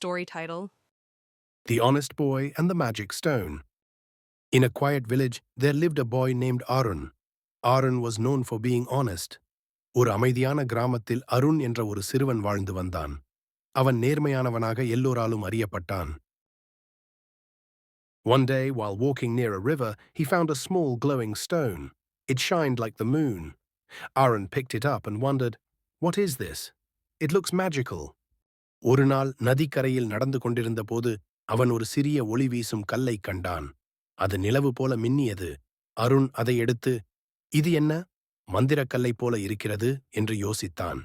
Story title: The Honest Boy and the Magic Stone. In a quiet village, there lived a boy named Arun. Arun was known for being honest. ஒரு அமைதியான கிராமத்தில் அருண் என்ற ஒரு சிறுவன் வாழ்ந்து வந்தான். அவன் நேர்மையானவனாக எல்லோராலும் அறியப்பட்டான். One day, while walking near a river, he found a small glowing stone. It shined like the moon. Arun picked it up and wondered, "What is this? It looks magical." ஒரு நாள் நதிக்கரையில் நடந்து கொண்டிருந்த போது அவன் ஒரு சிறிய ஒளி வீசும் கல்லைக் கண்டான். அது நிலவு போல மின்னியது. அருண் அதை எடுத்து, "இது என்ன? மந்திரக்கல்லைப் போல இருக்கிறது" என்று யோசித்தான்.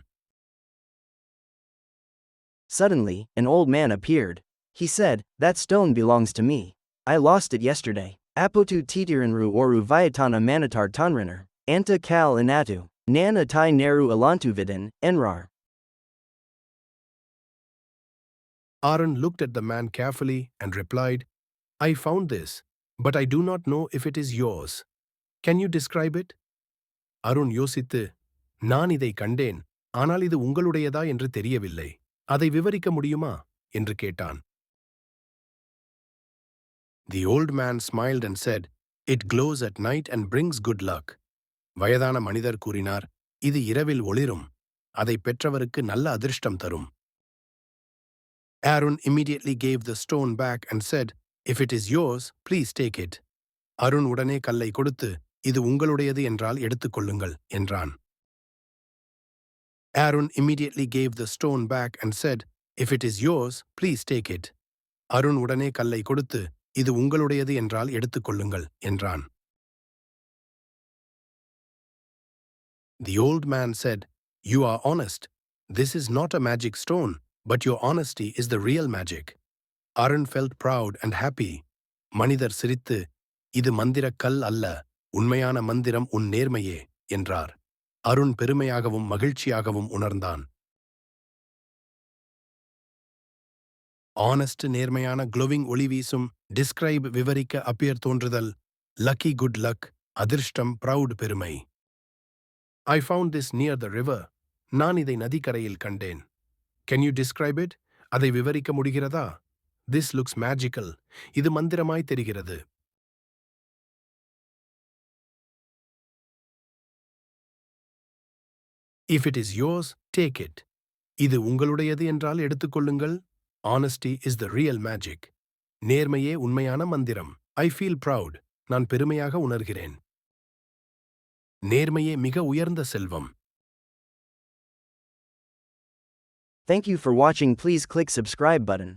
Suddenly, an old man appeared. He said, "That stone belongs to me. I lost it yesterday. Apotu titiranru oru viatana manitar tanriner. Anta kal inatu. Nana tai neru alantuvidin, enrar." Arun looked at the man carefully and replied, "I found this, but I do not know if it is yours. Can you describe it?" Arun யோசித்து, "நான் இதை கண்டேன், ஆனால் இது உங்களுடையதா என்று தெரியவில்லை. அதை விவரிக்க முடியுமா?" என்று கேட்டான். The old man smiled and said, "It glows at night and brings good luck." வயதான மனிதர் கூறினார், "இது இரவில் ஒளிரும். அதை பெற்றவருக்கு நல்ல அதிர்ஷ்டம் தரும்." Arun immediately gave the stone back and said, "If it is yours, please take it." Arun உடனே கல்லை கொடுத்து, "இது உங்களுடையது என்றால் எடுத்துக்கொள்ளுங்கள்" என்றான். Arun immediately gave the stone back and said, "If it is yours, please take it." Arun உடனே கல்லை கொடுத்து, "இது உங்களுடையது என்றால் எடுத்துக்கொள்ளுங்கள்" என்றான். The old man said, "You are honest. This is not a magic stone, but your honesty is the real magic." Arun felt proud and happy. மனிதர் சிரித்து, "இது மந்திரக்கல் அல்ல, உண்மையான மந்திரம் உன் நேர்மையே" என்றார். அருண் பெருமையாகவும் மகிழ்ச்சியாகவும் உணர்ந்தான். ஆனஸ்ட் நேர்மையான க்ளோவிங் ஒளி வீசும், டிஸ்கிரைப் விவரிக்க அப்பியர் தோன்றுதல், லக்கி குட் லக் அதிர்ஷ்டம் ப்ரவுட் பெருமை. I found this near the river. நான் இதை நதிக்கரையில் கண்டேன். Can you describe it? அதை விவரிக்க முடிகிறதா? This looks magical. இது மந்திரமாய் தெரிகிறது. If it is yours, take it. இது உங்களுடையது என்றால் எடுத்துக்கொள்ளுங்கள். Honesty is the real magic. நேர்மையே உண்மையான மந்திரம். I feel proud. நான் பெருமையாக உணர்கிறேன். நேர்மையே மிக உயர்ந்த செல்வம். Thank you for watching. Please click subscribe button.